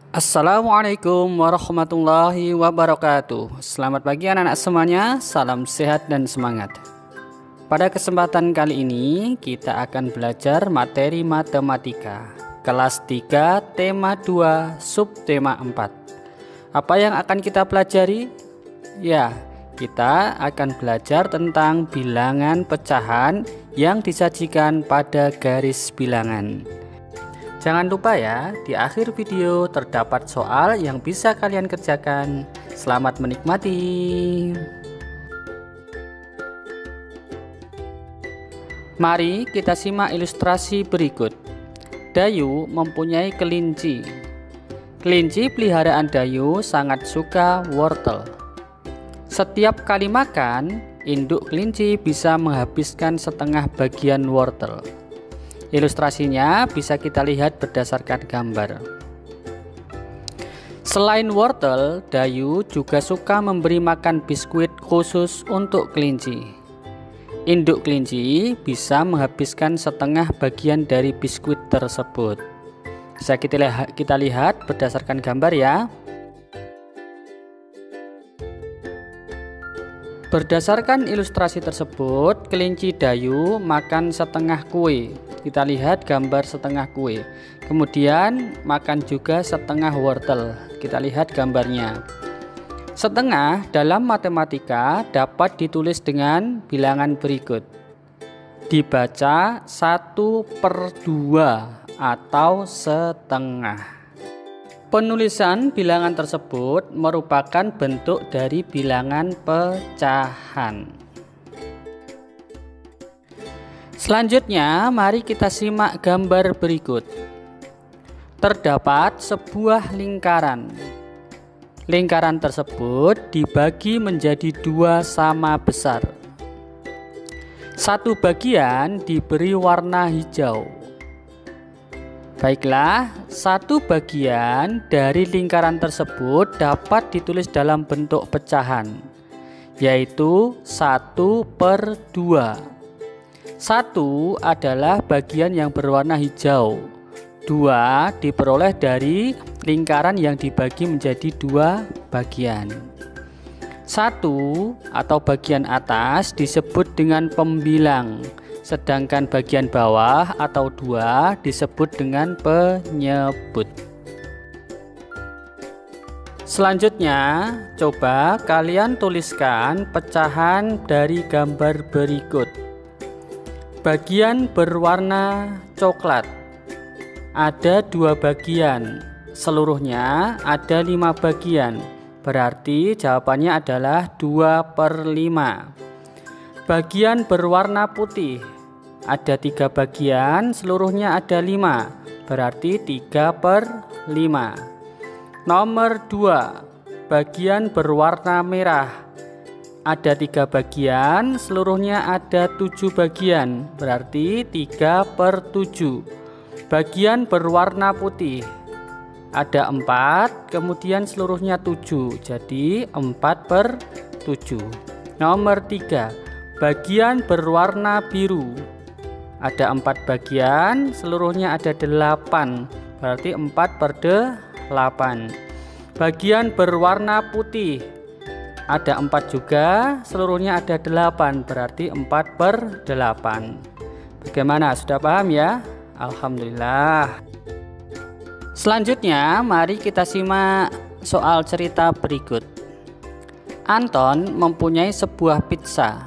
Assalamualaikum warahmatullahi wabarakatuh. Selamat pagi anak-anak semuanya, salam sehat dan semangat. Pada kesempatan kali ini kita akan belajar materi matematika kelas 3 tema 2 subtema 4. Apa yang akan kita pelajari? Ya, kita akan belajar tentang bilangan pecahan yang disajikan pada garis bilangan. Jangan lupa ya, di akhir video terdapat soal yang bisa kalian kerjakan. Selamat menikmati. Mari kita simak ilustrasi berikut. Dayu mempunyai kelinci. Kelinci peliharaan Dayu sangat suka wortel. Setiap kali makan, induk kelinci bisa menghabiskan setengah bagian wortel. Ilustrasinya bisa kita lihat berdasarkan gambar. Selain wortel, Dayu juga suka memberi makan biskuit khusus untuk kelinci. Induk kelinci bisa menghabiskan setengah bagian dari biskuit tersebut. Bisa kita lihat berdasarkan gambar ya. Berdasarkan ilustrasi tersebut, kelinci Dayu makan setengah kue. Kita lihat gambar setengah kue. Kemudian makan juga setengah wortel. Kita lihat gambarnya. Setengah dalam matematika dapat ditulis dengan bilangan berikut. Dibaca 1/2 atau setengah. Penulisan bilangan tersebut merupakan bentuk dari bilangan pecahan. Selanjutnya, mari kita simak gambar berikut. Terdapat sebuah lingkaran. Lingkaran tersebut dibagi menjadi dua sama besar. Satu bagian diberi warna hijau. Baiklah, satu bagian dari lingkaran tersebut dapat ditulis dalam bentuk pecahan, yaitu 1/2. 1 adalah bagian yang berwarna hijau. 2 diperoleh dari lingkaran yang dibagi menjadi dua bagian. 1 atau bagian atas disebut dengan pembilang, sedangkan bagian bawah atau 2 disebut dengan penyebut. Selanjutnya, coba kalian tuliskan pecahan dari gambar berikut. Bagian berwarna coklat ada dua bagian, seluruhnya ada 5 bagian, berarti jawabannya adalah 2/5. Bagian berwarna putih ada 3 bagian, seluruhnya ada 5, berarti 3/5. Nomor 2, bagian berwarna merah ada 3 bagian, seluruhnya ada 7 bagian, berarti 3/7. Bagian berwarna putih ada 4, kemudian seluruhnya 7, jadi 4/7. Nomor 3, bagian berwarna biru ada 4 bagian, seluruhnya ada 8, berarti 4/8. Bagian berwarna putih ada 4 juga, seluruhnya ada 8, berarti 4/8. Bagaimana, sudah paham ya? Alhamdulillah. Selanjutnya, mari kita simak soal cerita berikut. Anton mempunyai sebuah pizza.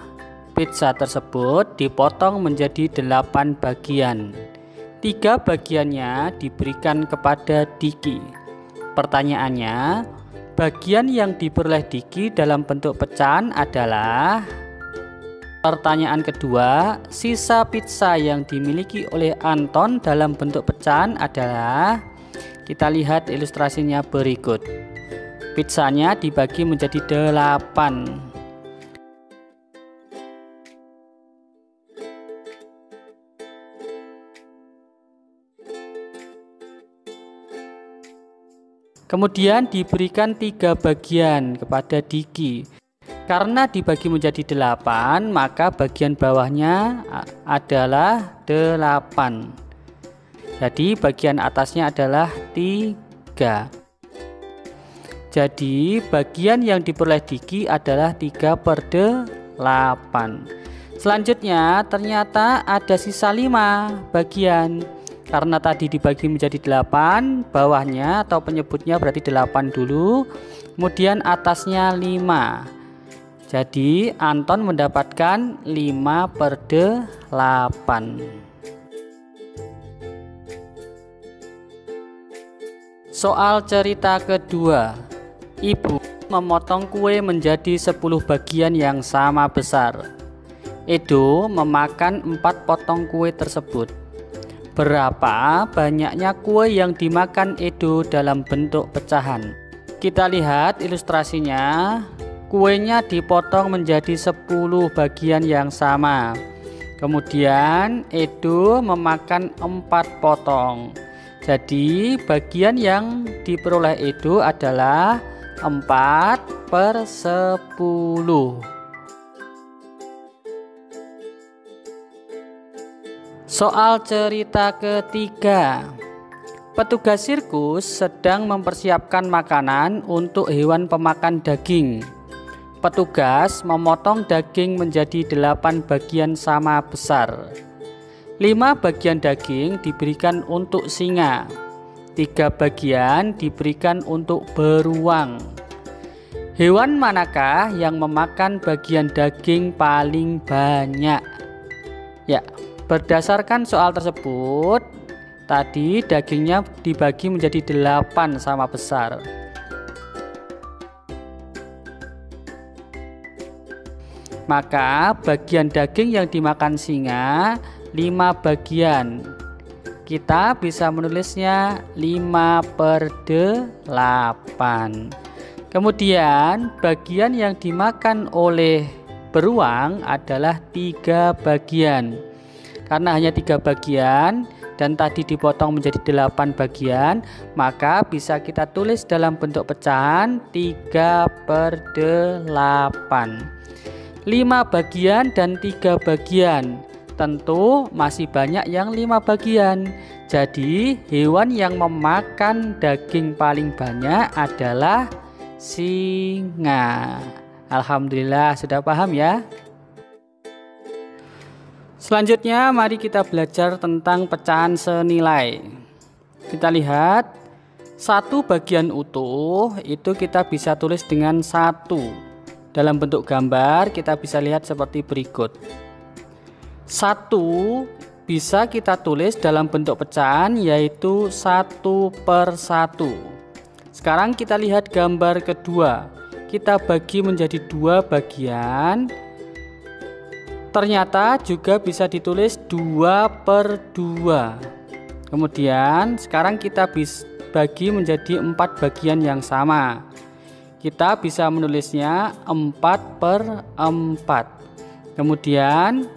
Pizza tersebut dipotong menjadi 8 bagian. 3 bagiannya diberikan kepada Diki. Pertanyaannya, bagian yang diperoleh Diki dalam bentuk pecahan adalah. Pertanyaan kedua, sisa pizza yang dimiliki oleh Anton dalam bentuk pecahan adalah. Kita lihat ilustrasinya berikut. Pizzanya dibagi menjadi 8. Kemudian diberikan 3 bagian kepada Diki. Karena dibagi menjadi 8, maka bagian bawahnya adalah 8. Jadi bagian atasnya adalah 3. Jadi bagian yang diperoleh Diki adalah 3/8. Selanjutnya ternyata ada sisa 5 bagian. Karena tadi dibagi menjadi 8, bawahnya atau penyebutnya berarti 8 dulu, kemudian atasnya 5. Jadi Anton mendapatkan 5/8. Soal cerita kedua. Ibu memotong kue menjadi 10 bagian yang sama besar. Edo memakan 4 potong kue tersebut. Berapa banyaknya kue yang dimakan Edo dalam bentuk pecahan? Kita lihat ilustrasinya. Kuenya dipotong menjadi 10 bagian yang sama. Kemudian Edo memakan 4 potong. Jadi bagian yang diperoleh Edo adalah 4/10. Soal cerita ketiga. Petugas sirkus sedang mempersiapkan makanan untuk hewan pemakan daging. Petugas memotong daging menjadi 8 bagian sama besar. 5 bagian daging diberikan untuk singa, 3 bagian diberikan untuk beruang. Hewan manakah yang memakan bagian daging paling banyak? Ya, berdasarkan soal tersebut, tadi dagingnya dibagi menjadi 8 sama besar. Maka bagian daging yang dimakan singa 5 bagian. Kita bisa menulisnya 5/8. Kemudian bagian yang dimakan oleh beruang adalah 3 bagian. Karena hanya 3 bagian dan tadi dipotong menjadi 8 bagian, maka bisa kita tulis dalam bentuk pecahan 3/8. 5 bagian dan 3 bagian. Tentu masih banyak yang 5 bagian. Jadi hewan yang memakan daging paling banyak adalah singa. Alhamdulillah sudah paham ya. Selanjutnya mari kita belajar tentang pecahan senilai. Kita lihat 1 bagian utuh itu kita bisa tulis dengan 1. Dalam bentuk gambar kita bisa lihat seperti berikut. 1 bisa kita tulis dalam bentuk pecahan yaitu 1/1. Sekarang kita lihat gambar kedua. Kita bagi menjadi 2 bagian. Ternyata juga bisa ditulis 2/2. Kemudian sekarang kita bagi menjadi 4 bagian yang sama. Kita bisa menulisnya 4/4. Kemudian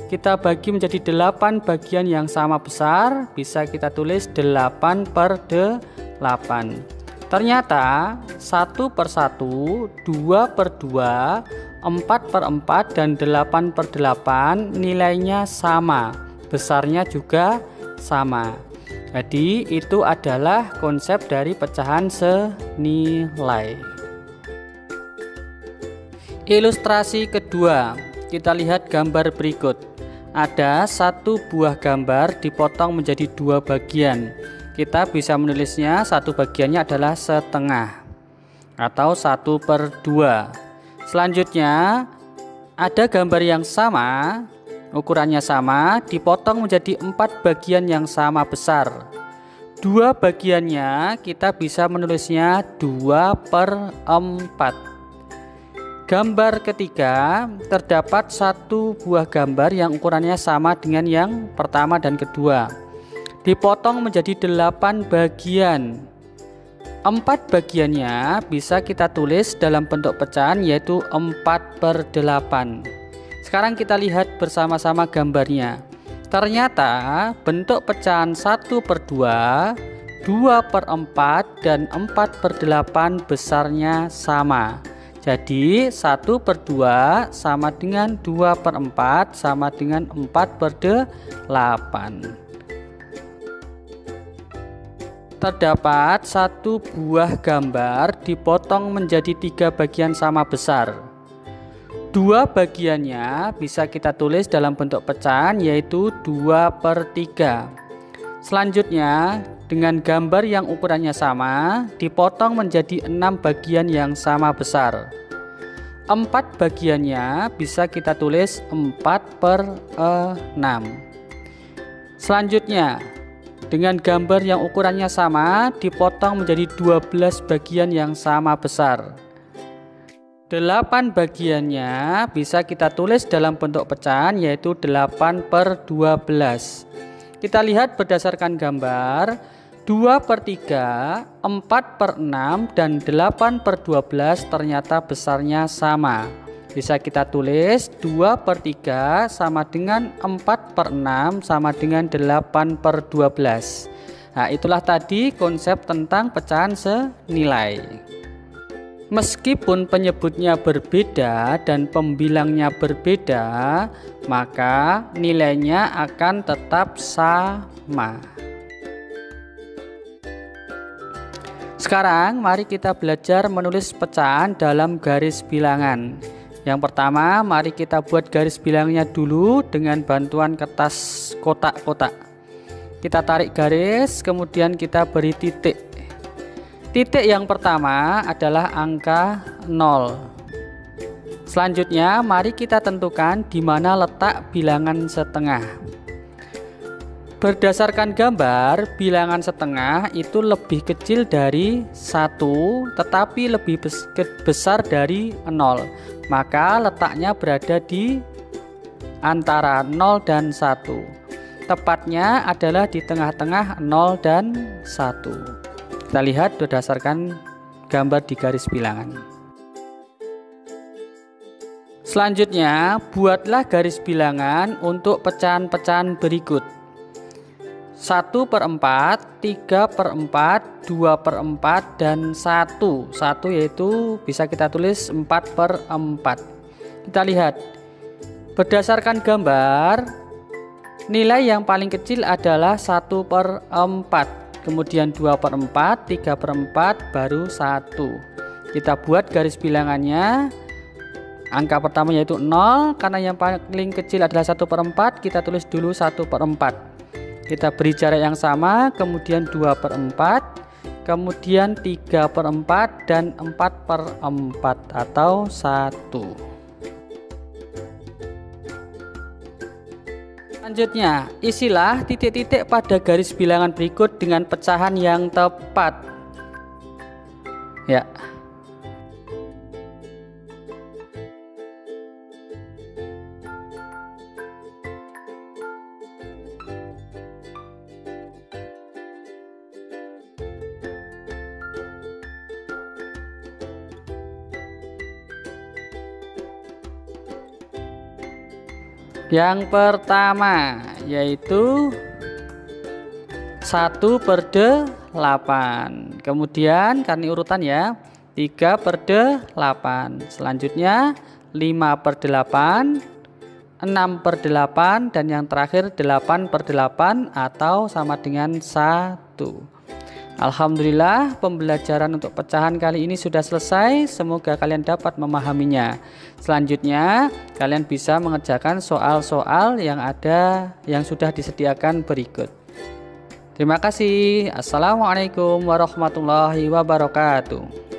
kita bagi menjadi 8 bagian yang sama besar, bisa kita tulis 8/8. Ternyata 1/1, 2/2, 4/4 dan 8/8 nilainya sama, besarnya juga sama. Jadi itu adalah konsep dari pecahan senilai. Ilustrasi kedua, kita lihat gambar berikut. Ada 1 buah gambar dipotong menjadi 2 bagian. Kita bisa menulisnya 1 bagiannya adalah setengah atau 1/2. Selanjutnya ada gambar yang sama, ukurannya sama, dipotong menjadi 4 bagian yang sama besar. 2 bagiannya kita bisa menulisnya 2/4. Gambar ketiga, terdapat 1 buah gambar yang ukurannya sama dengan yang pertama dan kedua. Dipotong menjadi 8 bagian. 4 bagiannya bisa kita tulis dalam bentuk pecahan yaitu 4/8. Sekarang kita lihat bersama-sama gambarnya. Ternyata bentuk pecahan 1/2, 2/4 dan 4/8 besarnya sama. Jadi 1/2 sama dengan 2/4 sama dengan 4/8. terdapat satu buah gambar dipotong menjadi 3 bagian sama besar. 2 bagiannya bisa kita tulis dalam bentuk pecahan, yaitu 2/3. Selanjutnya, dengan gambar yang ukurannya sama dipotong menjadi 6 bagian yang sama besar. 4 bagiannya bisa kita tulis 4/6. Selanjutnya, dengan gambar yang ukurannya sama dipotong menjadi 12 bagian yang sama besar. 8 bagiannya bisa kita tulis dalam bentuk pecahan, yaitu 8/12. Kita lihat berdasarkan gambar, 2/3, 4/6, dan 8/12 ternyata besarnya sama. Bisa kita tulis 2/3 sama dengan 4/6 sama dengan 8/12. Nah, itulah tadi konsep tentang pecahan senilai. Meskipun penyebutnya berbeda dan pembilangnya berbeda, maka nilainya akan tetap sama. Sekarang mari kita belajar menulis pecahan dalam garis bilangan. Yang pertama, mari kita buat garis bilangnya dulu dengan bantuan kertas kotak-kotak. Kita tarik garis, kemudian kita beri titik. Titik yang pertama adalah angka 0. Selanjutnya, mari kita tentukan di mana letak bilangan setengah. Berdasarkan gambar, bilangan setengah itu lebih kecil dari 1, tetapi lebih besar dari 0. Maka letaknya berada di antara 0 dan 1. Tepatnya adalah di tengah-tengah 0 dan 1. Kita lihat berdasarkan gambar di garis bilangan. Selanjutnya, buatlah garis bilangan untuk pecahan-pecahan berikut. 1/4, 3/4, 2/4, dan 1. 1 yaitu bisa kita tulis 4/4. Kita lihat berdasarkan gambar, nilai yang paling kecil adalah 1/4, kemudian 2/4, 3/4, baru 1. Kita buat garis bilangannya. Angka pertama yaitu 0, karena yang paling kecil adalah 1/4, kita tulis dulu 1/4. Kita beri jarak yang sama, kemudian 2/4, kemudian 3/4, dan 4/4 atau 1. Selanjutnya, isilah titik-titik pada garis bilangan berikut dengan pecahan yang tepat. Ya. Yang pertama yaitu 1/8. Kemudian karena urutan ya, 3/8. Selanjutnya 5/8, 6/8, dan yang terakhir 8/8 atau sama dengan 1. Alhamdulillah, pembelajaran untuk pecahan kali ini sudah selesai. Semoga kalian dapat memahaminya. Selanjutnya, kalian bisa mengerjakan soal-soal yang sudah disediakan berikut. Terima kasih. Assalamualaikum warahmatullahi wabarakatuh.